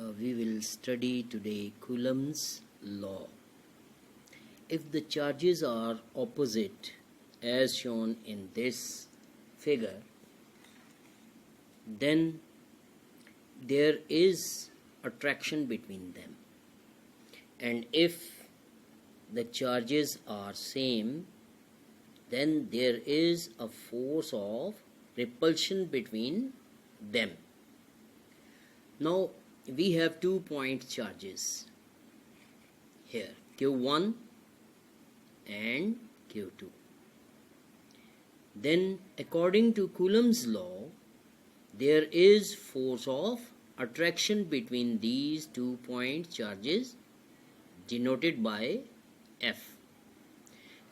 We will study today Coulomb's law. If the charges are opposite as shown in this figure, then there is attraction between them, and if the charges are same, then there is a force of repulsion between them. Now we have 2 point charges here, Q1 and Q2. Then according to Coulomb's law, there is force of attraction between these 2 point charges denoted by F,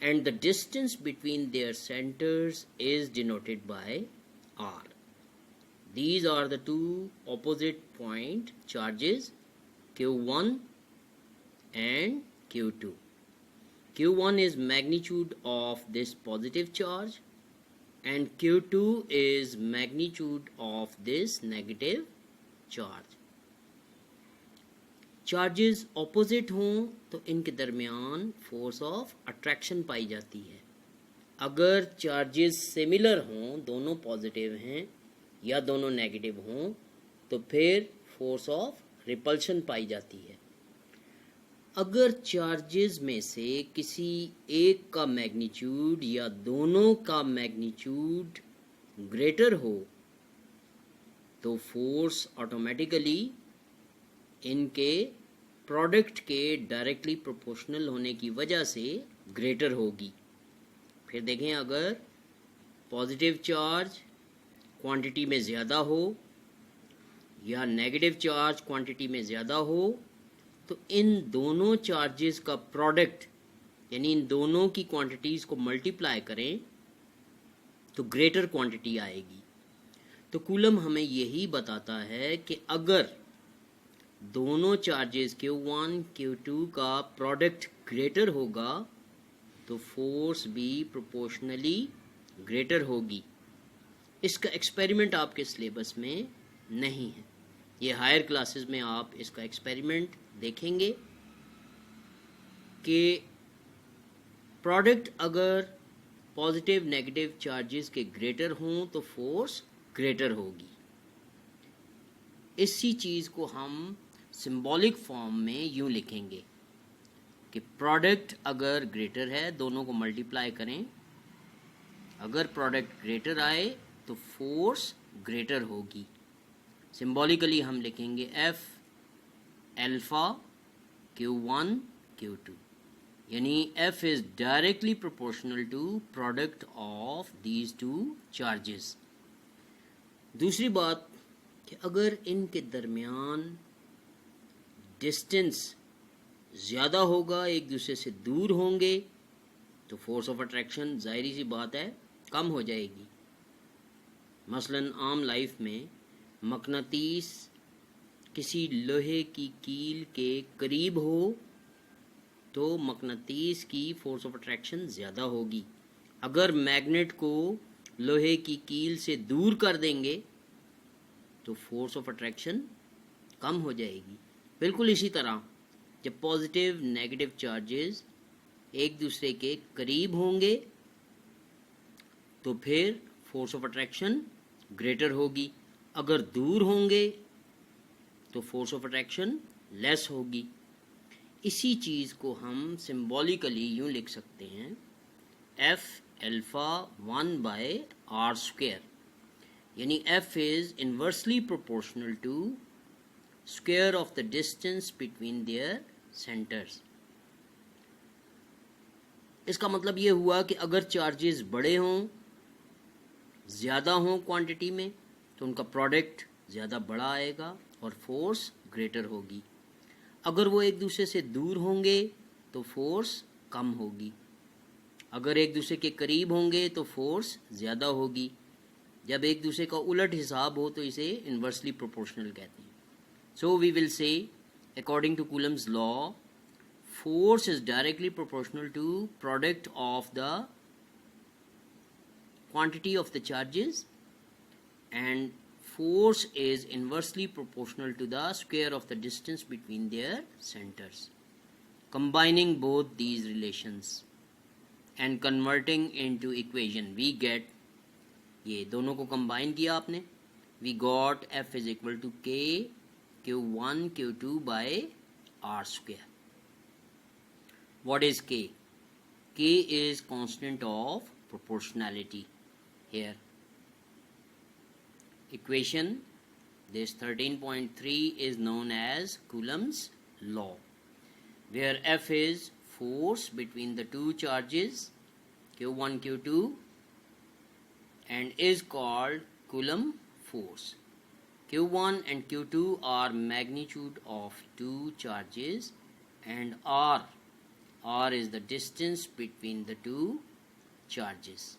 and the distance between their centers is denoted by R. These are the 2 opposite point charges, Q1 and Q2. Q1 is magnitude of this positive charge and Q2 is magnitude of this negative charge. Charges opposite हों तो इनके दरमियान force of attraction पाई जाती है. अगर charges similar हों, दोनों positive हैं या दोनों नेगेटिव हों, तो फिर फोर्स ऑफ रिपल्शन पाई जाती है. अगर चार्जेस में से किसी एक का मैग्नीट्यूड या दोनों का मैग्नीट्यूड ग्रेटर हो तो फोर्स ऑटोमेटिकली इनके प्रोडक्ट के डायरेक्टली प्रोपोर्शनल होने की वजह से ग्रेटर होगी. फिर देखें, अगर पॉजिटिव चार्ज क्वांटिटी में ज़्यादा हो या नेगेटिव चार्ज क्वांटिटी में ज़्यादा हो, तो इन दोनों चार्जेस का प्रोडक्ट यानी इन दोनों की क्वांटिटीज़ को मल्टीप्लाई करें तो ग्रेटर क्वांटिटी आएगी. तो कूलम हमें यही बताता है कि अगर दोनों चार्जेस Q1 Q2 का प्रोडक्ट ग्रेटर होगा तो फोर्स भी प्रोपोर्शनली ग्रेटर होगी. इसका एक्सपेरिमेंट आपके सिलेबस में नहीं है, ये हायर क्लासेस में आप इसका एक्सपेरिमेंट देखेंगे कि प्रोडक्ट अगर पॉजिटिव नेगेटिव चार्जेस के ग्रेटर हों तो फोर्स ग्रेटर होगी. इसी चीज़ को हम सिंबॉलिक फॉर्म में यूं लिखेंगे कि प्रोडक्ट अगर ग्रेटर है, दोनों को मल्टीप्लाई करें, अगर प्रोडक्ट ग्रेटर आए तो फोर्स ग्रेटर होगी. सिंबॉलिकली हम लिखेंगे F अल्फा Q1 Q2, यानी F is directly proportional to product of these two charges. दूसरी बात कि अगर इनके दरमियान डिस्टेंस ज़्यादा होगा, एक दूसरे से दूर होंगे, तो फोर्स ऑफ अट्रैक्शन ज़ाहिरी सी बात है कम हो जाएगी. मसलन आम लाइफ में मकनातीस किसी लोहे की कील के करीब हो तो मकनातीस की फोर्स ऑफ अट्रैक्शन ज़्यादा होगी. अगर मैग्नेट को लोहे की कील से दूर कर देंगे तो फोर्स ऑफ अट्रैक्शन कम हो जाएगी. बिल्कुल इसी तरह जब पॉजिटिव नेगेटिव चार्जेस एक दूसरे के करीब होंगे तो फिर फोर्स ऑफ अट्रैक्शन ग्रेटर होगी. अगर दूर होंगे तो फोर्स ऑफ अट्रैक्शन लेस होगी. इसी चीज़ को हम सिंबॉलिकली यूं लिख सकते हैं, F अल्फा 1/r², यानी F is inversely proportional to square of the distance between their centers. इसका मतलब ये हुआ कि अगर चार्जेस बड़े हों, ज़्यादा हों क्वांटिटी में, तो उनका प्रोडक्ट ज़्यादा बड़ा आएगा और फोर्स ग्रेटर होगी. अगर वो एक दूसरे से दूर होंगे तो फोर्स कम होगी. अगर एक दूसरे के करीब होंगे तो फोर्स ज़्यादा होगी. जब एक दूसरे का उलट हिसाब हो तो इसे इन्वर्सली प्रोपोर्शनल कहते हैं. So we will say, according to Coulomb's law, force is directly proportional to product of the quantity of the charges and force is inversely proportional to the square of the distance between their centers. Combining both these relations and converting into equation, we get, ये दोनों को combine किया आपने, we got F is equal to K Q1 Q2 by R square. What is K? K is constant of proportionality. Here equation, this 13.3 is known as Coulomb's law, where F is force between the two charges Q1 Q2 and is called Coulomb force. Q1 and Q2 are magnitude of two charges, and R is the distance between the two charges.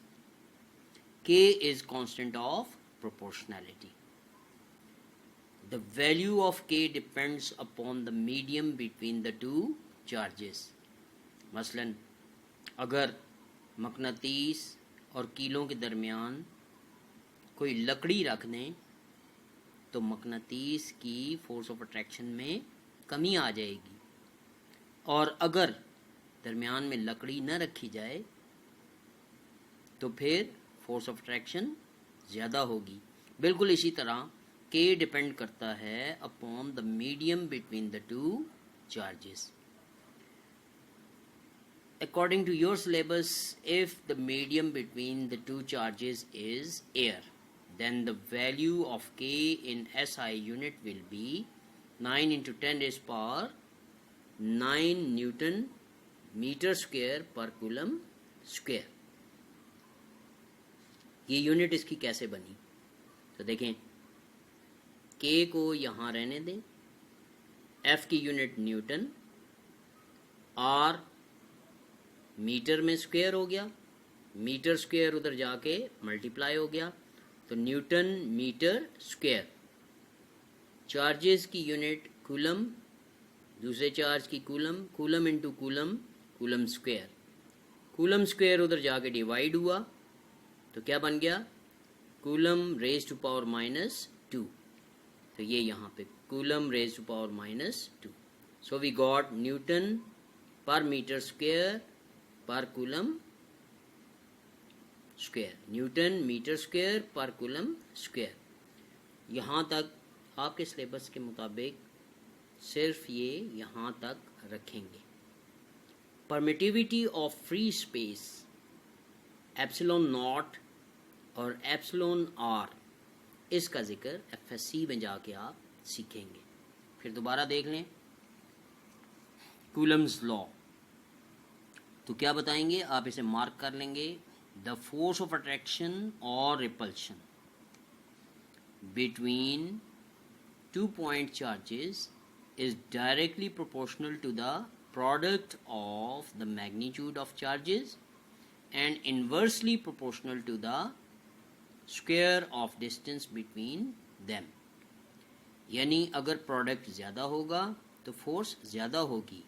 K is constant of proportionality. The value of K depends upon the medium between the two charges. मसलन अगर मकनातीस और कीलों के दरमियान कोई लकड़ी रख दें तो मकनातीस की फोर्स ऑफ अट्रैक्शन में कमी आ जाएगी, और अगर दरमियान में लकड़ी न रखी जाए तो फिर फोर्स ऑफ अट्रैक्शन ज़्यादा होगी. बिल्कुल इसी तरह K डिपेंड करता है upon the medium between the two charges. According to your syllabus, if the medium between the two charges is air, then the value of K in SI unit will be 9 into 10 raised power 9 Newton meter square per coulomb square. ये unit इसकी कैसे बनी? तो देखें, K को यहाँ रहने दें, F की यूनिट न्यूटन, R मीटर में स्क्वायर हो गया, मीटर स्क्वायर उधर जाके मल्टीप्लाई हो गया, तो न्यूटन मीटर स्क्वायर. चार्जेस की यूनिट कूलम, दूसरे चार्ज की coulomb, coulomb into coulomb, coulomb square. Coulomb square उधर जाके डिवाइड हुआ तो क्या बन गया? Coulomb raise to power -2. तो ये यहाँ पे coulomb raise to power -2. So we got newton per metre square per coulomb square, newton metre square per coulomb square. यहाँ तक आपके सिलेबस के मुताबिक सिर्फ ये यहाँ तक रखेंगे. Permittivity of free space, epsilon not और एप्सिलॉन आर, इसका जिक्र FSC में जाके आप सीखेंगे. फिर दोबारा देख लें कूलम्स लॉ. तो क्या बताएंगे आप? इसे मार्क कर लेंगे. द फोर्स ऑफ अट्रैक्शन और repulsion between two point charges is directly proportional to the product of the magnitude of charges and inversely proportional to the square of distance between them. यानी अगर product ज़्यादा होगा तो force ज़्यादा होगी,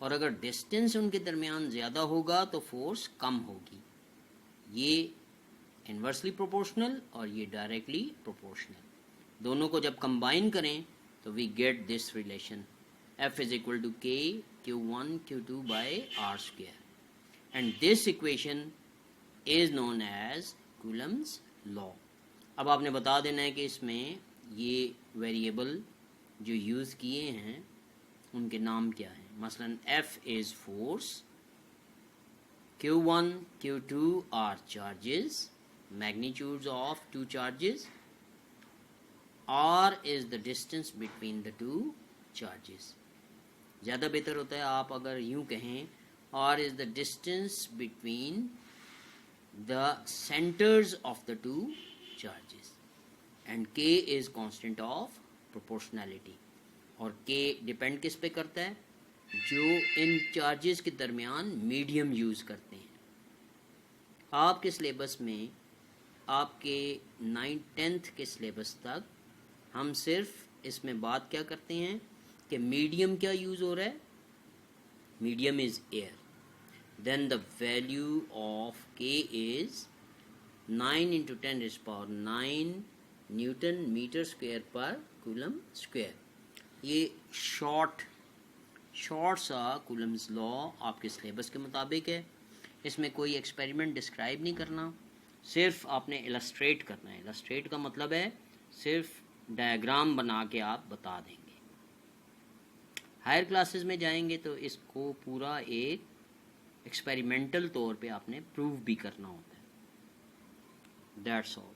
और अगर डिस्टेंस उनके दरमियान ज़्यादा होगा तो फोर्स कम होगी. ये इन्वर्सली प्रोपोर्शनल और ये डायरेक्टली प्रोपोर्शनल. दोनों को जब कंबाइन करें तो we get this relation, F is equal to K Q1 Q2 by R square, and this equation is known as Coulomb's law. अब आपने बता देना है कि इसमें ये वेरिएबल जो यूज़ किए हैं उनके नाम क्या हैं. मसलन F is force, Q1 Q2 are charges, magnitudes of two charges, R is the distance between the two charges. ज़्यादा बेहतर होता है आप अगर यूँ कहें R is the distance between the centers of the two charges, and K is constant of proportionality. और K depend किस पे करता है? जो इन चार्जेस के दरमियान मीडियम यूज़ करते हैं. आपके सिलेबस में, आपके 9th-10th के सिलेबस तक हम सिर्फ इसमें बात क्या करते हैं कि मीडियम क्या यूज़ हो रहा है? Medium is air. Then the value of K is 9 into 10 raised power 9 newton metre square per coulomb square. ये शॉर्ट सा कूलम्स लॉ आपके सिलेबस के मुताबिक है। इसमें कोई एक्सपेरिमेंट डिस्क्राइब नहीं करना, सिर्फ आपने इलस्ट्रेट करना है। इलस्ट्रेट का मतलब है सिर्फ डायग्राम बना के आप बता देंगे। हायर क्लासेस में जाएंगे तो इसको पूरा एक एक्सपेरिमेंटल तौर पे आपने प्रूव भी करना होता है। That's all.